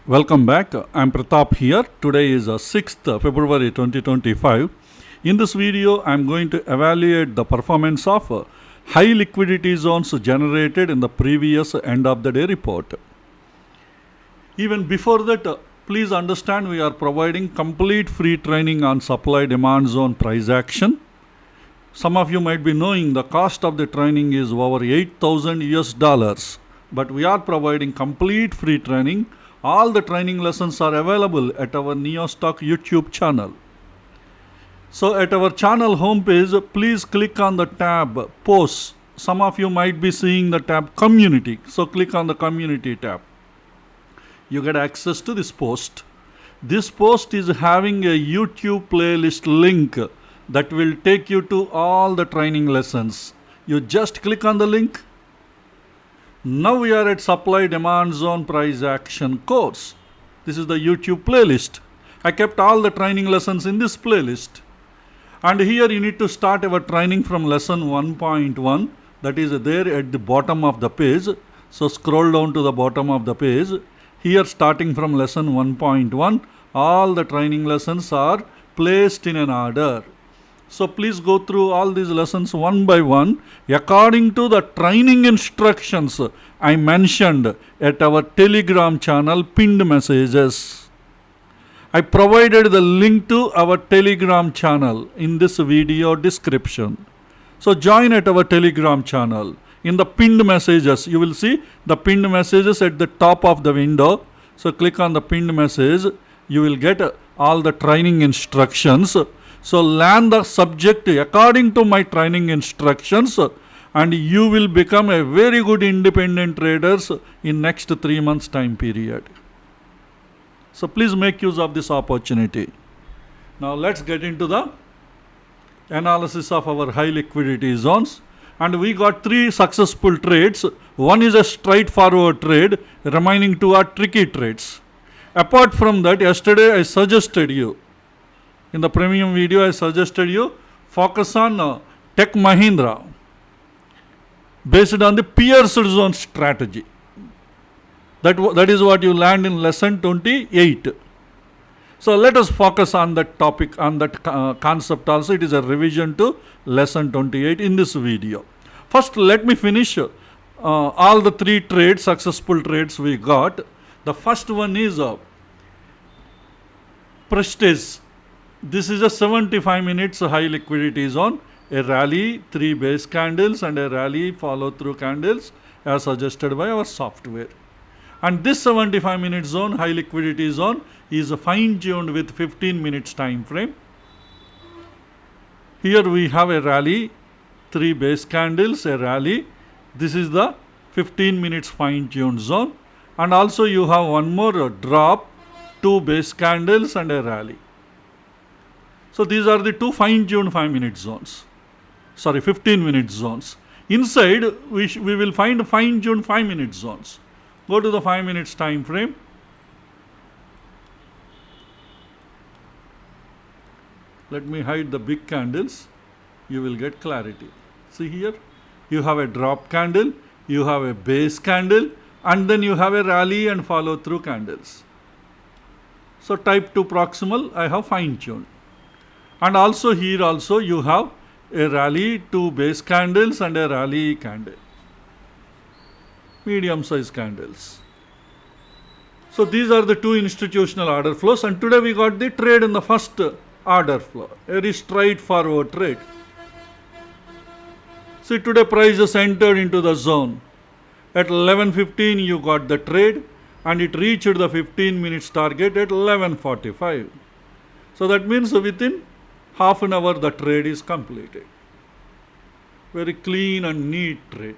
Welcome back. I'm Pratap here. Today is 6th February 2025. In this video, I'm going to evaluate the performance of high liquidity zones generated in the previous end of the day report. Even before that, please understand we are providing complete free training on supply demand zone price action. Some of you might be knowing the cost of the training is over $8,000, but we are providing complete free training. All the training lessons are available at our NeoStock YouTube channel. So at our channel homepage, please click on the tab Posts. Some of you might be seeing the tab Community. So click on the Community tab. You get access to this post. This post is having a YouTube playlist link that will take you to all the training lessons. You just click on the link. Now we are at supply demand zone price action course. This is the YouTube playlist. I kept all the training lessons in this playlist. And here you need to start our training from lesson 1.1, that is there at the bottom of the page. So scroll down to the bottom of the page. Here starting from lesson 1.1, all the training lessons are placed in an order. So please go through all these lessons one by one according to the training instructions I mentioned at our Telegram channel pinned messages. I provided the link to our Telegram channel in this video description. So join at our Telegram channel. In the pinned messages, you will see the pinned messages at the top of the window. So click on the pinned message. You will get all the training instructions. So learn the subject according to my training instructions and you will become a very good independent traders in next 3 months time period. So please make use of this opportunity. Now let's get into the analysis of our high liquidity zones. And we got 3 successful trades. One is a straightforward trade, remaining 2 are tricky trades. Apart from that, yesterday I suggested you, in the premium video, I suggested you focus on Tech Mahindra based on the pierced zone strategy. That is what you learned in lesson 28. So let us focus on that topic, on that concept also. It is a revision to lesson 28 in this video. First, let me finish all the 3 trades, successful trades we got. The first one is Prestige. This is a 75 minutes high liquidity zone, a rally, 3 base candles and a rally follow through candles as suggested by our software. And this 75 minute zone, high liquidity zone, is fine tuned with 15 minutes time frame. Here we have a rally, 3 base candles, a rally. This is the 15 minutes fine tuned zone. And also you have one more drop, 2 base candles and a rally. So these are the 2 fine-tuned 5-minute zones. 15-minute zones. Inside, we will find fine-tuned 5-minute zones. Go to the 5 minutes time frame. Let me hide the big candles. You will get clarity. See here, you have a drop candle, you have a base candle, and then you have a rally and follow through candles. So type 2 proximal, I have fine-tuned. And also here also you have a rally, 2 base candles and a rally candle. Medium size candles. So these are the 2 institutional order flows, and today we got the trade in the first order flow. Very straightforward trade. See, today prices entered into the zone. At 11:15 you got the trade and it reached the 15 minutes target at 11:45. So that means within half an hour the trade is completed. Very clean and neat trade.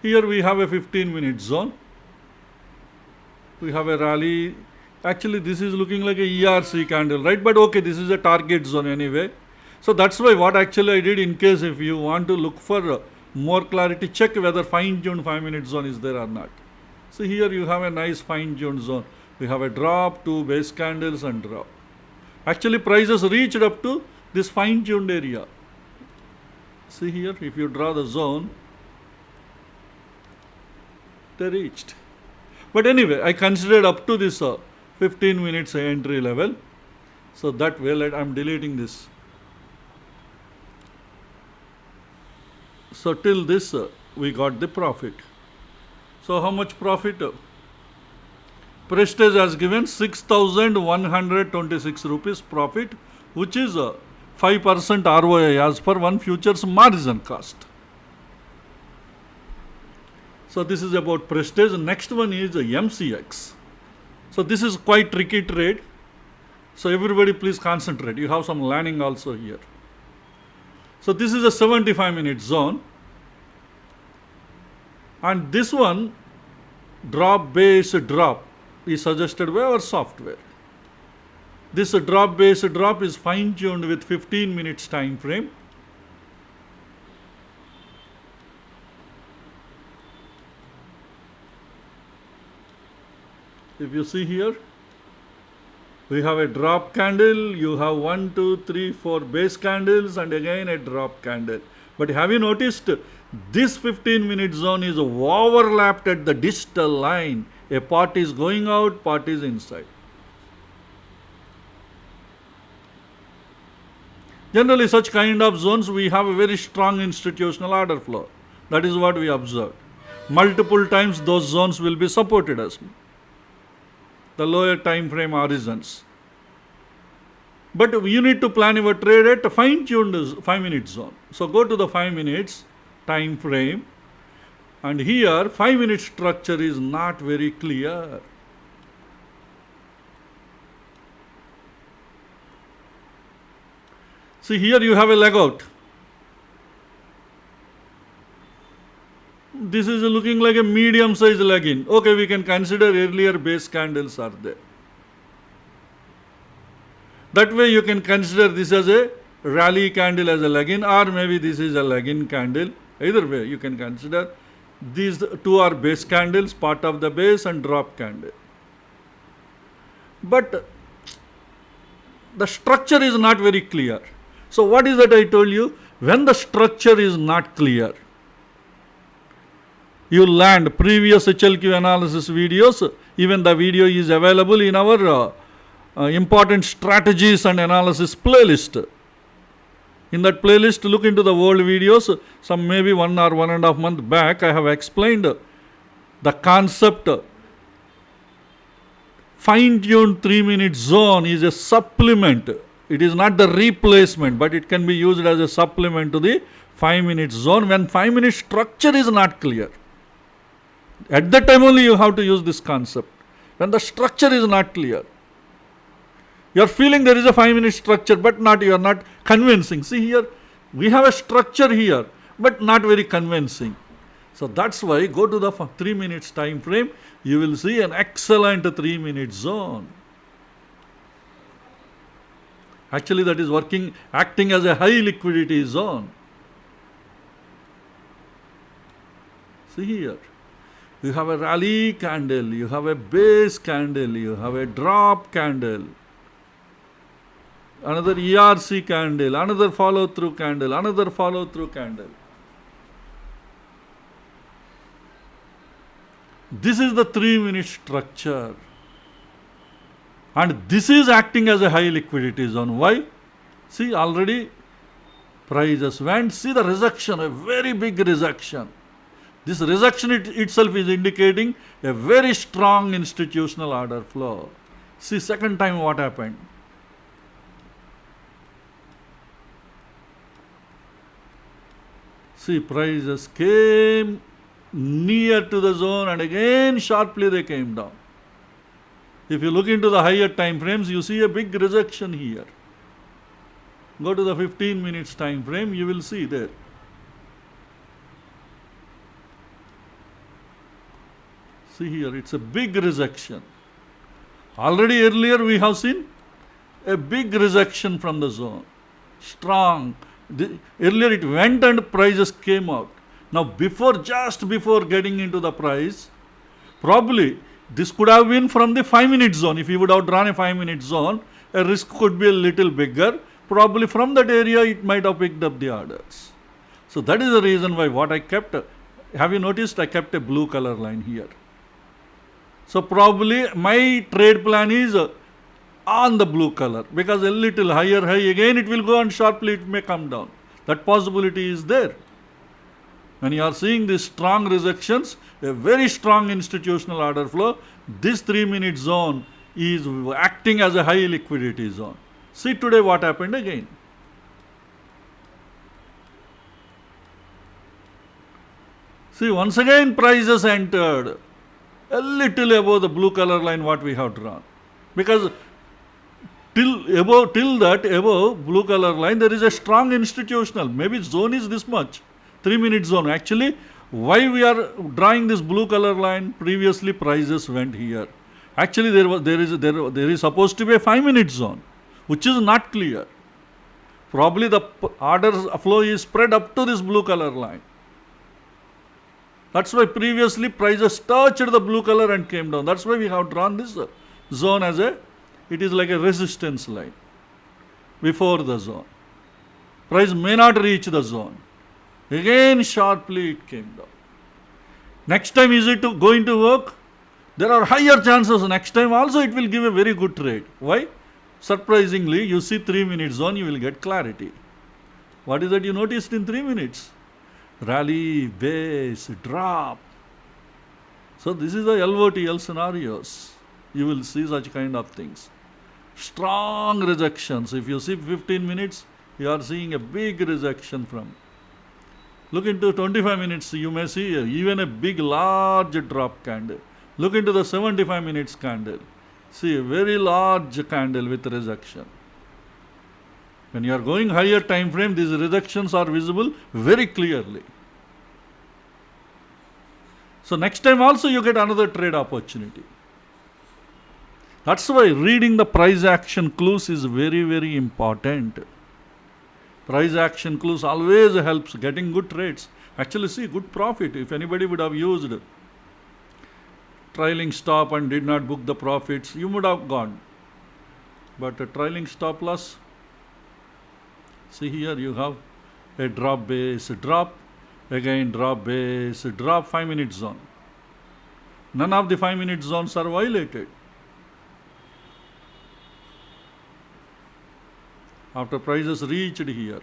Here we have a 15-minute zone. We have a rally. Actually this is looking like a ERC candle, right? But okay, this is a target zone anyway. So that's why what actually I did, in case if you want to look for more clarity, check whether fine-tuned 5-minute zone is there or not. So here you have a nice fine-tuned zone. We have a drop, 2 base candles and drop. Actually prices reached up to this fine-tuned area. See here, if you draw the zone, they reached. But anyway, I considered up to this 15 minutes entry level. So that way, I'm deleting this. So till this, we got the profit. So how much profit? Prestige has given 6,126 rupees profit, which is 5% ROI as per one futures margin cost. So this is about Prestige. Next one is MCX. So this is quite tricky trade. So everybody please concentrate. You have some learning also here. So this is a 75-minute zone. And this one, drop-based drop, is suggested by our software. This drop-based drop is fine-tuned with 15 minutes time frame. If you see here, we have a drop candle, you have 1, 2, 3, 4 base candles, and again a drop candle. But have you noticed this 15-minute zone is overlapped at the distal line? A part is going out, part is inside. Generally, such kind of zones, we have a very strong institutional order flow. That is what we observed. Multiple times those zones will be supported as the lower time frame horizons. But you need to plan your trade at a fine-tuned 5-minute zone. So go to the 5 minutes time frame, and here 5-minute structure is not very clear. See, here you have a leg out. This is looking like a medium-sized leg in. Okay, we can consider earlier base candles are there. That way you can consider this as a rally candle as a leg in, or maybe this is a leg in candle. Either way you can consider. These two are base candles, part of the base, and drop candle. But the structure is not very clear. So what is that I told you? When the structure is not clear, you land previous HLQ analysis videos. Even the video is available in our important strategies and analysis playlist. In that playlist, look into the old videos. Some maybe 1 or 1.5 months back, I have explained the concept. Fine-tuned 3-minute zone is a supplement. It is not the replacement, but it can be used as a supplement to the 5-minute zone when 5-minute structure is not clear. At that time only you have to use this concept. When the structure is not clear, you are feeling there is a 5-minute structure, but you are not convincing. See here, we have a structure here, but not very convincing. So that's why go to the 3 minutes time frame. You will see an excellent 3-minute zone. Actually, that is acting as a high liquidity zone. See here, you have a rally candle, you have a base candle, you have a drop candle, another ERC candle, another follow-through candle, another follow-through candle. This is the 3-minute structure. And this is acting as a high liquidity zone. Why? See, already prices went. See the rejection, a very big rejection. This rejection itself is indicating a very strong institutional order flow. See, second time what happened? See, prices came near to the zone and again sharply they came down. If you look into the higher time frames, you see a big rejection here. Go to the 15 minutes time frame, you will see there. See here, it's a big rejection. Already earlier we have seen a big rejection from the zone. Strong. Earlier it went and prices came out. Now just before getting into the price, probably this could have been from the 5-minute zone. If you would have drawn a 5-minute zone, a risk could be a little bigger. Probably from that area it might have picked up the orders. So that is the reason why what I kept. Have you noticed I kept a blue color line here? So probably my trade plan is on the blue color, because a little higher high again it will go and sharply it may come down. That possibility is there. When you are seeing these strong rejections, a very strong institutional order flow, this 3-minute zone is acting as a high liquidity zone. See today what happened again. See, once again prices entered a little above the blue color line what we have drawn. Because till that above blue color line there is a strong institutional. Maybe zone is this much. 3-minute zone. Actually, why we are drawing this blue color line? Previously prices went here. Actually there is supposed to be a 5-minute zone, which is not clear. Probably the order flow is spread up to this blue color line. That's why previously prices touched the blue color and came down. That's why we have drawn this zone as it is like a resistance line before the zone. Price may not reach the zone. Again sharply it came down. Next time is it going to work? There are higher chances next time also it will give a very good trade. Why? Surprisingly, you see 3-minute zone, you will get clarity. What is that you noticed in 3 minutes? Rally, base, drop. So this is the LOTL scenarios. You will see such kind of things. Strong rejections. If you see 15 minutes, you are seeing a big rejection from. Look into 25 minutes, you may see even a big large drop candle. Look into the 75 minutes candle. See a very large candle with rejection. When you are going higher time frame, these rejections are visible very clearly. So next time also you get another trade opportunity. That's why reading the price action clues is very, very important. Price action clues always helps getting good trades. Actually see good profit. If anybody would have used trailing stop and did not book the profits, you would have gone. But a trailing stop loss, see here you have a drop base, drop, again drop base, drop, 5-minute zone. None of the 5-minute zones are violated. After prices reached here.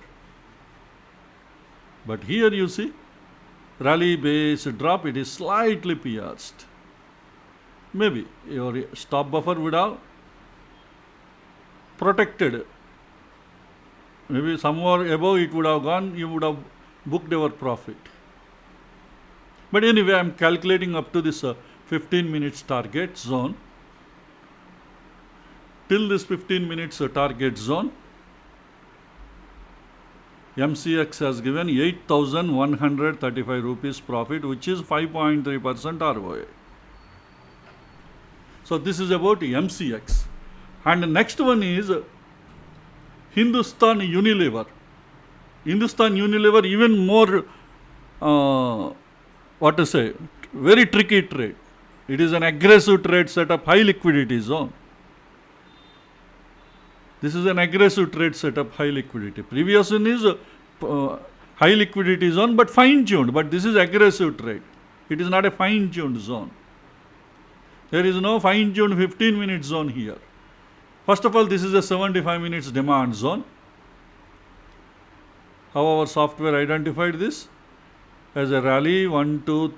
But here you see, rally base drop, it is slightly pierced. Maybe your stop buffer would have protected. Maybe somewhere above it would have gone, you would have booked your profit. But anyway, I am calculating up to this 15 minutes target zone. Till this 15 minutes target zone, MCX has given 8,135 rupees profit, which is 5.3% ROA. So this is about MCX. And the next one is Hindustan Unilever. Hindustan Unilever even more, very tricky trade. It is an aggressive trade setup, high liquidity zone. This is an aggressive trade setup, high liquidity. Previous one is high liquidity zone, but fine-tuned. But this is aggressive trade. It is not a fine-tuned zone. There is no fine-tuned 15-minute zone here. First of all, this is a 75 minutes demand zone. How our software identified this? As a rally, 1, 2,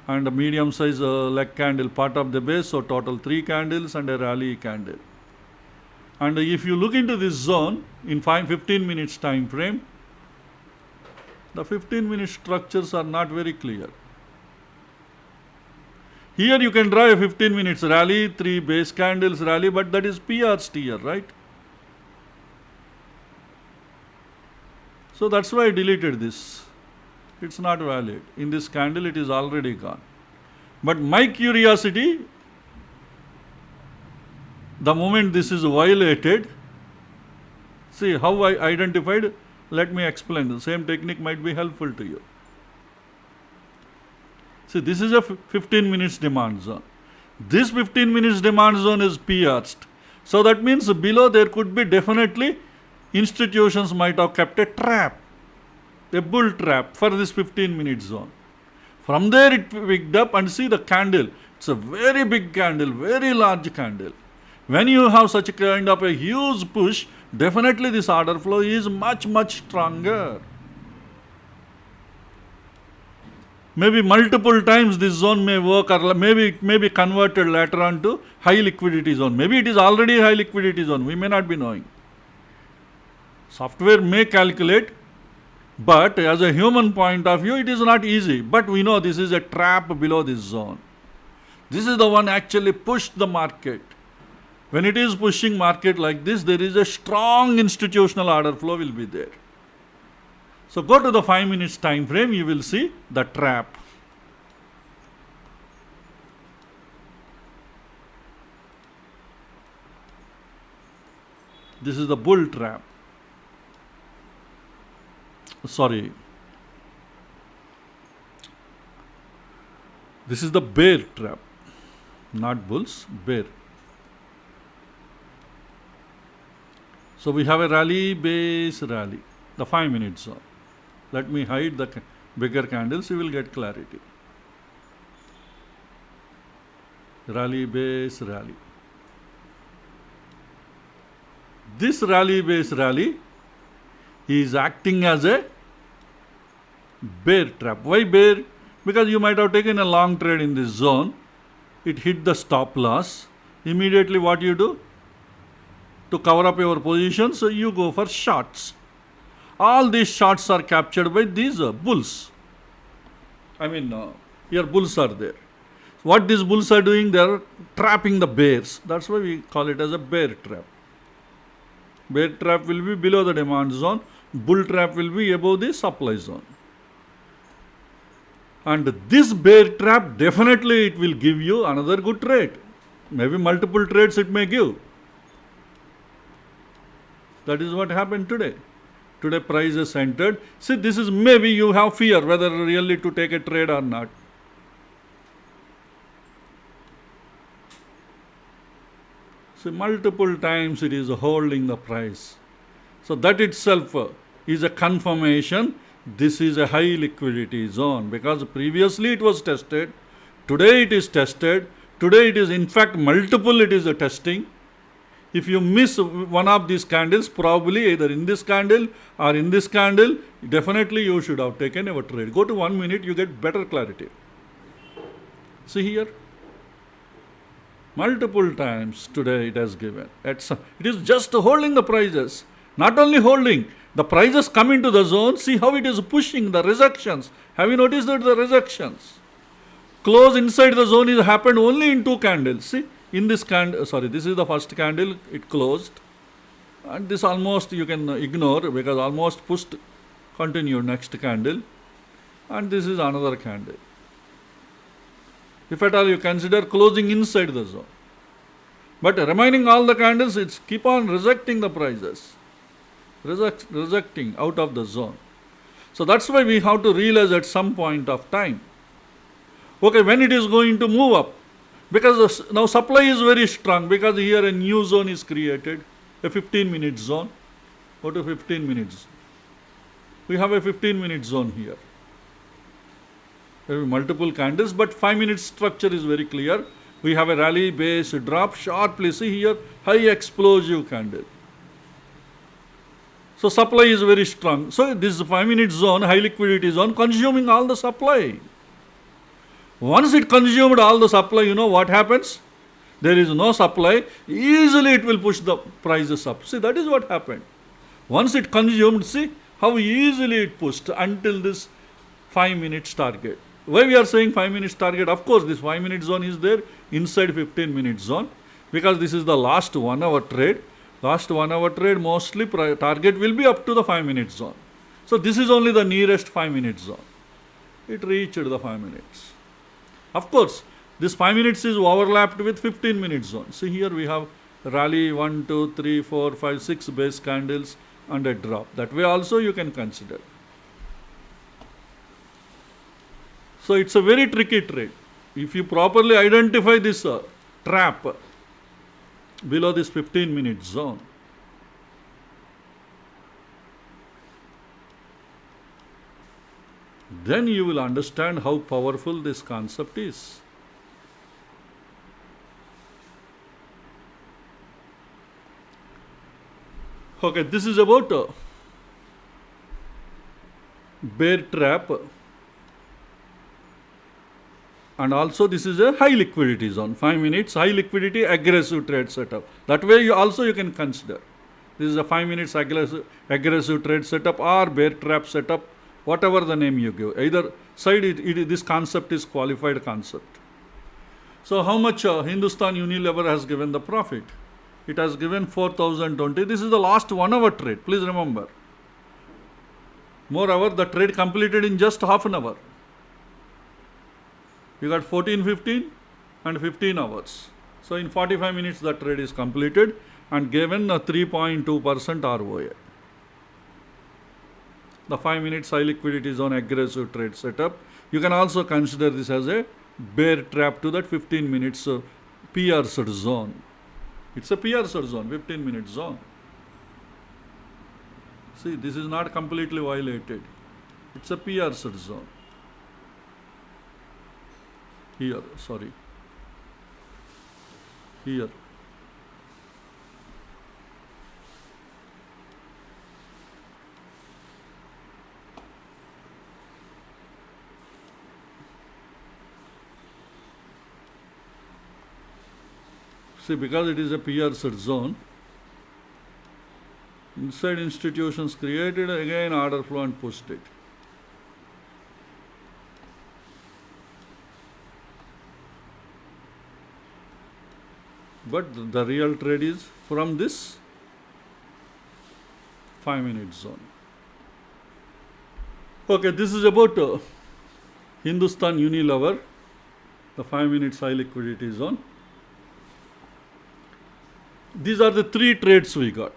and a medium size leg candle part of the base. So total 3 candles and a rally candle. And if you look into this zone in 15 minutes time frame, the 15-minute structures are not very clear. Here you can draw a 15 minutes rally, 3 base candles rally, but that is pierced here, right? So that's why I deleted this. It's not valid. In this candle it is already gone. But my curiosity, the moment this is violated, see how I identified, let me explain. The same technique might be helpful to you. See, this is a 15 minutes demand zone. This 15 minutes demand zone is pierced. So that means below there could be definitely institutions might have kept a trap, a bull trap for this 15 minute zone. From there it picked up and see the candle. It's a very big candle, very large candle. When you have such a kind of a huge push, definitely this order flow is much, much stronger. Maybe multiple times this zone may work, or maybe it may be converted later on to high liquidity zone. Maybe it is already high liquidity zone. We may not be knowing. Software may calculate, but as a human point of view, it is not easy. But we know this is a trap below this zone. This is the one actually pushed the market. When it is pushing market like this, there is a strong institutional order flow will be there. So go to the 5 minutes time frame, you will see the trap. This is the bull trap. Sorry. This is the bear trap. Not bulls, bear. So we have a rally, base, rally. The 5 minute zone. Let me hide the bigger candles, you will get clarity. Rally, base, rally. This rally, base, rally is acting as a bear trap. Why bear? Because you might have taken a long trade in this zone. It hit the stop loss. Immediately what you do? To cover up your position, so you go for shorts. All these shorts are captured by these bulls. Here bulls are there. What these bulls are doing, they are trapping the bears. That's why we call it as a bear trap. Bear trap will be below the demand zone. Bull trap will be above the supply zone. And this bear trap, definitely it will give you another good trade. Maybe multiple trades it may give. That is what happened today. Today price is entered. See, this is maybe you have fear whether really to take a trade or not. See, multiple times it is holding the price. So that itself is a confirmation this is a high liquidity zone, because previously it was tested. Today it is tested. Today it is in fact multiple it is a testing. If you miss one of these candles, probably either in this candle or in this candle, definitely you should have taken a trade. Go to 1 minute, you get better clarity. See here. Multiple times today it has given. It is just holding the prices. Not only holding, the prices come into the zone. See how it is pushing the rejections. Have you noticed that the rejections? Close inside the zone is happened only in 2 candles. See, in this candle, this is the first candle, it closed. And this almost you can ignore because almost pushed, continued next candle. And this is another candle. If at all you consider closing inside the zone. But remaining all the candles, it's keep on rejecting the prices. Rejecting out of the zone. So that's why we have to realize at some point of time. Okay, when it is going to move up. Because now supply is very strong, because here a new zone is created. A 15-minute zone. Go to 15 minutes. We have a 15-minute zone here. There will be multiple candles, but 5 minute structure is very clear. We have a rally, base, drop, sharply. See here, high explosive candle. So supply is very strong. So this 5 minute zone, high liquidity zone, consuming all the supply. Once it consumed all the supply, you know what happens? There is no supply. Easily it will push the prices up. See, that is what happened. Once it consumed, see how easily it pushed until this 5 minutes target. Why we are saying 5 minutes target? Of course, this 5 minute zone is there inside 15 minute zone, because this is the last 1 hour trade. Last 1 hour trade, mostly target will be up to the 5 minute zone. So this is only the nearest 5 minute zone. It reached the 5 minutes. Of course, this 5 minutes is overlapped with 15 minute zone. See here we have rally 1, 2, 3, 4, 5, 6 base candles and a drop. That way also you can consider. So it's a very tricky trade. If you properly identify this trap below this 15 minute zone, then you will understand how powerful this concept is. Okay, this is about bear trap, and also this is a high liquidity zone. 5 minutes high liquidity aggressive trade setup. That way you can consider. This is a 5 minutes aggressive trade setup or bear trap setup, whatever the name you give. Either side, this concept is qualified concept. So how much Hindustan Unilever has given the profit? It has given 4020. This is the last 1 hour trade. Please remember. Moreover, the trade completed in just half an hour. You got 14, 15 and 15 hours. So in 45 minutes the trade is completed and given a 3.2% ROA. The 5 minutes high liquidity zone aggressive trade setup. You can also consider this as a bear trap to that 15 minutes pierced zone. It's a pierced zone, 15 minute zone. See, this is not completely violated. It's a pierced zone. Here, sorry. Here. See, because it is a pierced zone, inside institutions created again order flow and pushed it. But the real trade is from this 5 minute zone. Okay, this is about Hindustan Unilever, the 5 minutes high liquidity zone. These are the 3 trades we got.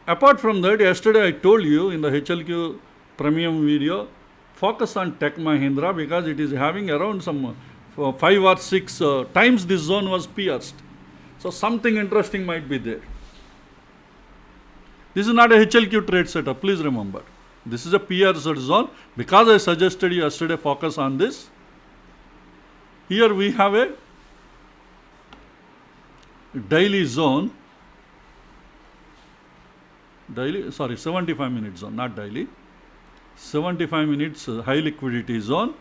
Apart from that, yesterday I told you in the HLQ premium video, focus on Tech Mahindra because it is having around some 5 or 6 times this zone was pierced. So something interesting might be there. This is not a HLQ trade setup, please remember. This is a pierced zone. Because I suggested you yesterday focus on this. Here we have a daily zone. 75 minute zone, not daily. 75 minutes high liquidity zone.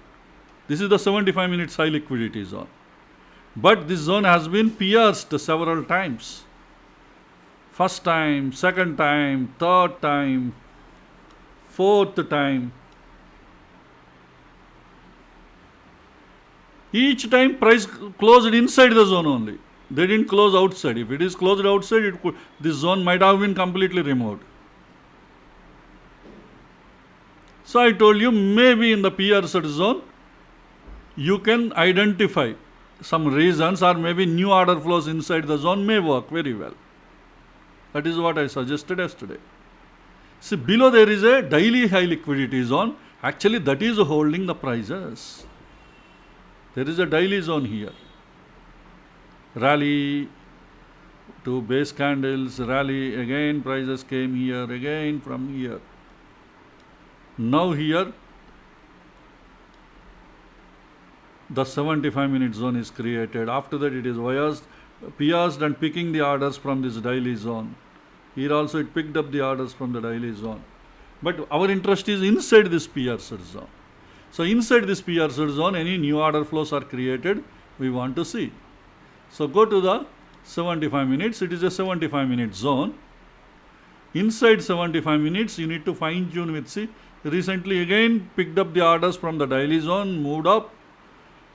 This is the 75 minutes high liquidity zone. But this zone has been pierced several times. First time, second time, third time, fourth time. Each time price closed inside the zone only. They didn't close outside. If it is closed outside, this zone might have been completely removed. So I told you, maybe in the pierced zone, you can identify some reasons, or maybe new order flows inside the zone may work very well. That is what I suggested yesterday. See, below there is a daily high liquidity zone. Actually, that is holding the prices. There is a daily zone here. Rally to base candles, rally again, prices came here, again from here. Now here, the 75 minute zone is created. After that it is pierced and picking the orders from this daily zone. Here also it picked up the orders from the daily zone. But our interest is inside this pierced zone. So inside this pierced zone, any new order flows are created, we want to see. So go to the 75 minutes. It is a 75 minute zone. Inside 75 minutes, you need to fine tune with, see, recently again picked up the orders from the daily zone, moved up.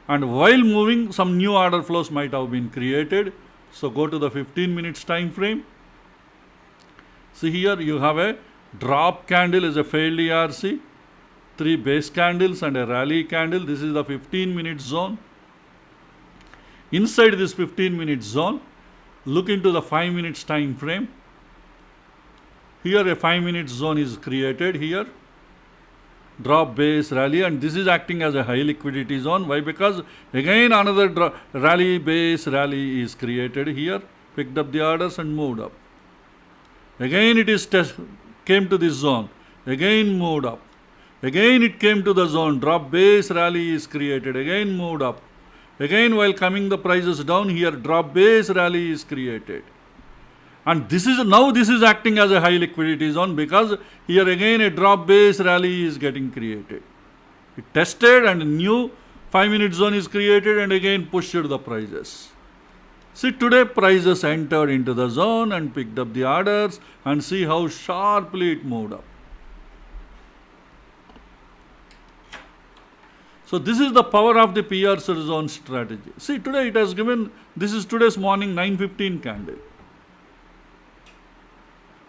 And while moving, some new order flows might have been created. So go to the 15 minutes time frame. See here you have a drop candle is a failed ERC, 3 base candles and a rally candle. This is the 15 minute zone. Inside this 15 minute zone, look into the 5 minutes time frame. Here a 5 minute zone is created here. Drop base rally, and this is acting as a high liquidity zone. Why? Because again another rally base rally is created here, picked up the orders and moved up. Again it is came to this zone, again moved up. Again it came to the zone, drop base rally is created, again moved up. Again while coming the prices down, here drop base rally is created. And this is acting as a high liquidity zone, because here again a drop base rally is getting created. It tested and a new 5-minute zone is created and again pushed the prices. See, today prices entered into the zone and picked up the orders, and see how sharply it moved up. So this is the power of the PR zone strategy. See, today it has given, this is today's morning 9:15 candle.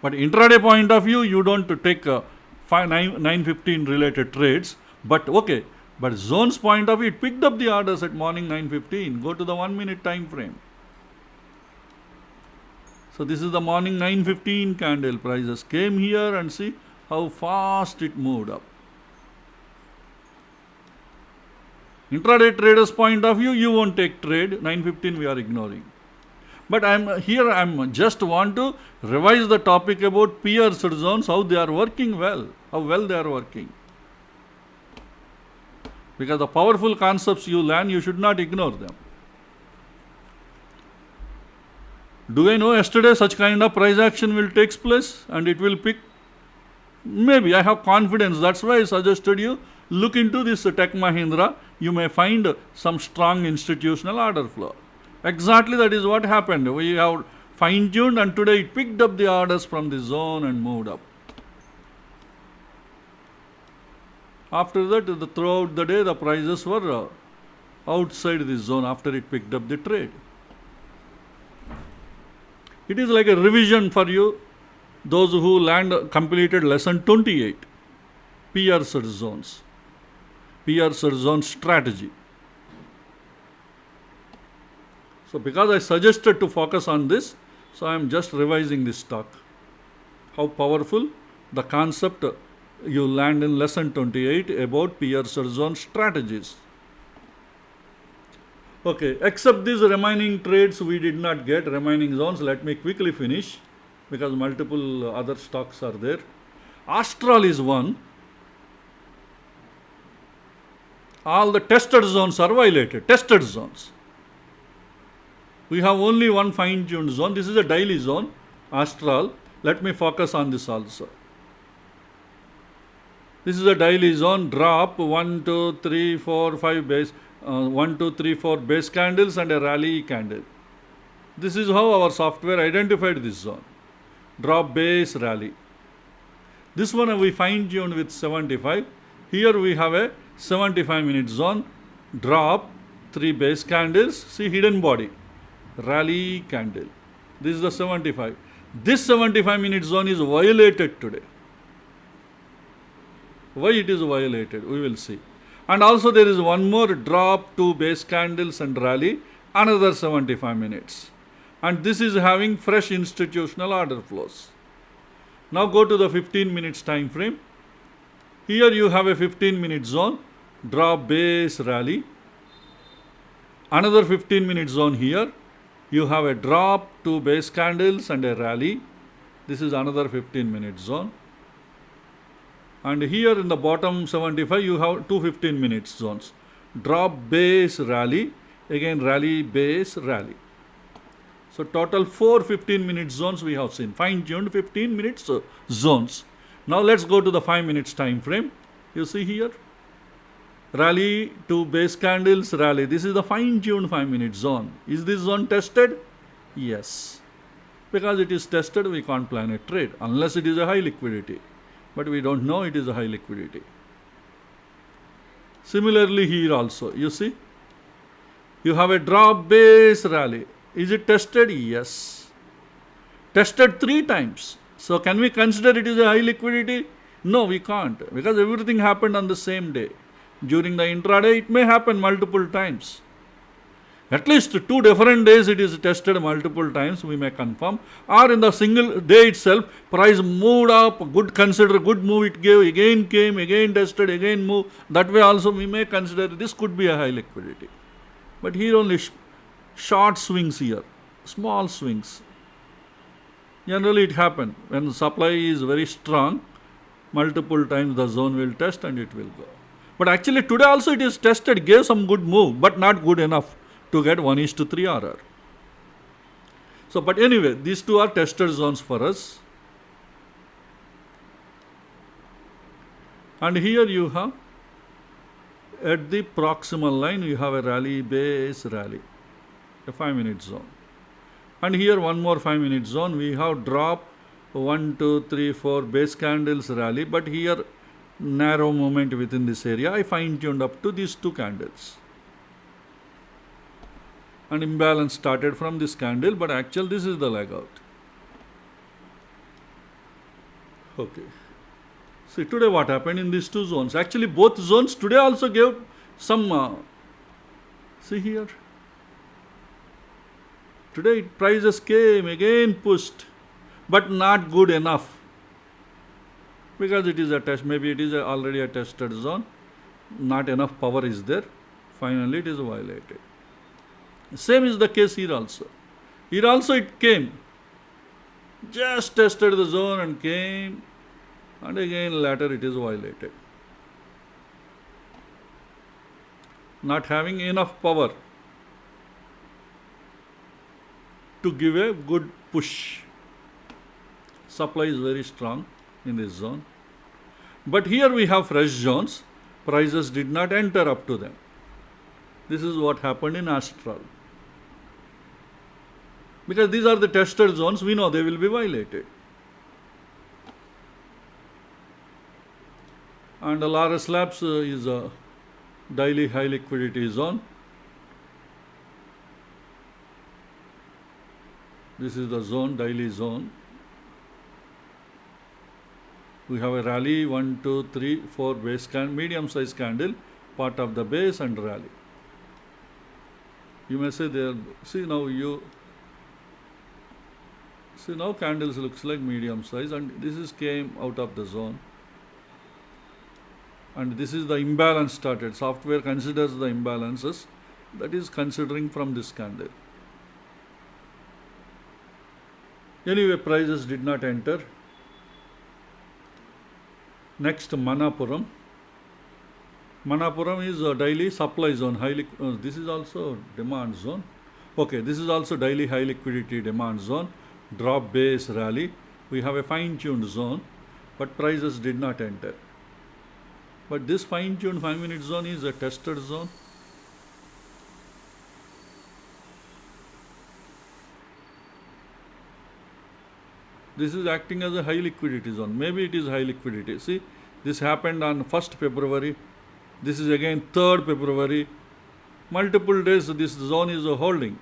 But intraday point of view, you don't take 9:15 related trades. But okay, but zones point of view, it picked up the orders at morning 9:15. Go to the 1-minute time frame. So this is the morning 9:15 candle. Prices came here and see how fast it moved up. Intraday traders point of view, you won't take trade. 9:15 we are ignoring. But I'm just want to revise the topic about PR zones, how they are working well, how well they are working. Because the powerful concepts you learn, you should not ignore them. Do I know yesterday such kind of price action will take place and it will pick? Maybe, I have confidence. That's why I suggested you look into this Tech Mahindra. You may find some strong institutional order flow. Exactly that is what happened. We have fine-tuned and today it picked up the orders from the zone and moved up. After that, throughout the day, the prices were outside the zone after it picked up the trade. It is like a revision for you, those who completed lesson 28, PR zones, PR zone strategy. So because I suggested to focus on this, so I am just revising this talk. How powerful the concept you learned in lesson 28 about PR zone strategies. Okay, except these remaining trades we did not get, remaining zones, let me quickly finish because multiple other stocks are there. Astral is one. All the tested zones are violated, tested zones. We have only one fine-tuned zone. This is a daily zone, Astral. Let me focus on this also. This is a daily zone, drop 1, 2, 3, 4, 5 base, 1, 2, 3, 4 base candles and a rally candle. This is how our software identified this zone. Drop, base, rally. This one we fine-tuned with 75. Here we have a 75-minute zone, drop, 3 base candles, see hidden body, rally candle. This is the 75. This 75-minute zone is violated today. Why it is violated? We will see. And also there is one more drop, 2 base candles and rally, another 75 minutes. And this is having fresh institutional order flows. Now go to the 15 minutes time frame. Here you have a 15-minute zone, drop, base, rally. Another 15-minute zone here. You have a drop, 2 base candles and a rally. This is another 15-minute zone. And here in the bottom 75, you have 2 15-minute zones. Drop, base, rally. Again rally, base, rally. So total 4 15-minute zones we have seen. Fine-tuned 15 minutes zones. Now let's go to the 5 minutes time frame. You see here. Rally, 2 base candles, rally. This is the fine-tuned 5-minute zone. Is this zone tested? Yes. Because it is tested, we can't plan a trade unless it is a high liquidity. But we don't know it is a high liquidity. Similarly here also, you see. You have a drop, base, rally. Is it tested? Yes. Tested 3 times. So can we consider it is a high liquidity? No, we can't. Because everything happened on the same day. During the intraday, it may happen multiple times. At least 2 different days it is tested multiple times, we may confirm. Or in the single day itself, price moved up, consider good move it gave, again came, again tested, again moved. That way also we may consider this could be a high liquidity. But here only short swings here, small swings. Generally it happens. When the supply is very strong, multiple times the zone will test and it will go. But actually today also it is tested, gave some good move, but not good enough to get 1:3 RR. So, but anyway, these two are tested zones for us. And here you have, at the proximal line, you have a rally, base rally, a 5-minute zone. And here one more 5-minute zone, we have drop 1, 2, 3, 4 base candles rally, but here narrow movement within this area. I fine-tuned up to these 2 candles. And imbalance started from this candle, but actually this is the leg out. Okay. See, today what happened in these 2 zones? Actually, both zones today also gave some, see here. Today prices came again pushed, but not good enough. Because it is a test, maybe it is already a tested zone. Not enough power is there. Finally, it is violated. Same is the case here also. Here also it came. Just tested the zone and came. And again later it is violated. Not having enough power to give a good push. Supply is very strong in this zone. But here we have fresh zones. Prices did not enter up to them. This is what happened in Astral. Because these are the tested zones, we know they will be violated. And the Lara Slabs is a daily high liquidity zone. This is the zone, daily zone. We have a rally, 1, 2, 3, 4 base candle, medium size candle, part of the base and rally. You may say there, see now candles looks like medium size, and this is came out of the zone. And this is the imbalance started. Software considers the imbalances, that is considering from this candle. Anyway, prices did not enter. Next, Manapuram. Manapuram is a daily supply zone. This is also demand zone. Okay, this is also daily high liquidity demand zone. Drop base rally. We have a fine-tuned zone, but prices did not enter. But this fine-tuned 5-minute zone is a tested zone. This is acting as a high liquidity zone. Maybe it is high liquidity. See, this happened on 1st February. This is again 3rd February. Multiple days this zone is holding.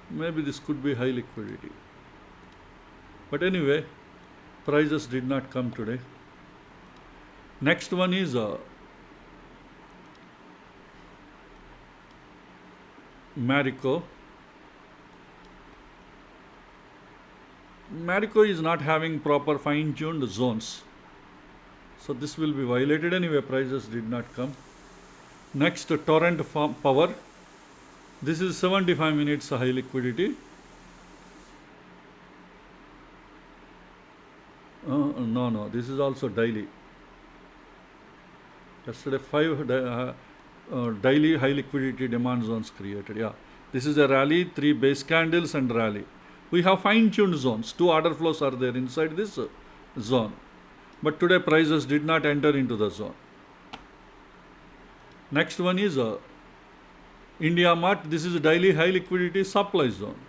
Maybe this could be high liquidity. But anyway, prices did not come today. Next one is Marico. Marico is not having proper fine-tuned zones. So this will be violated anyway, prices did not come. Next, Torrent Power. This is 75 minutes high liquidity. No, this is also daily. Yesterday 5 daily high liquidity demand zones created. Yeah, this is a rally, 3 base candles and rally. We have fine-tuned zones. 2 order flows are there inside this zone. But today prices did not enter into the zone. Next one is India Mart. This is a daily high liquidity supply zone.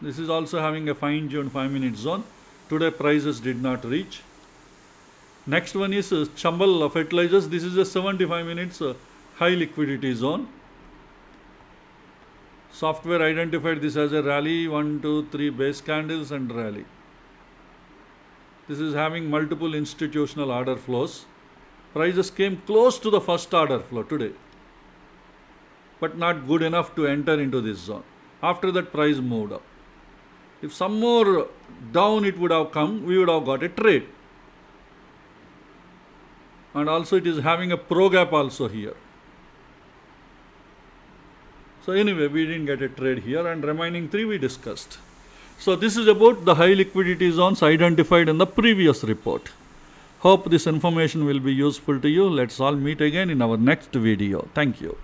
This is also having a fine-tuned 5-minute zone. Today prices did not reach. Next one is Chambal Fertilizers. This is a 75 minutes high liquidity zone. Software identified this as a rally, 1, 2, 3 base candles and rally. This is having multiple institutional order flows. Prices came close to the first order flow today, but not good enough to enter into this zone. After that, price moved up. If some more down it would have come, we would have got a trade. And also it is having a pro gap also here. So anyway, we didn't get a trade here, and remaining 3 we discussed. So this is about the high liquidity zones identified in the previous report. Hope this information will be useful to you. Let's all meet again in our next video. Thank you.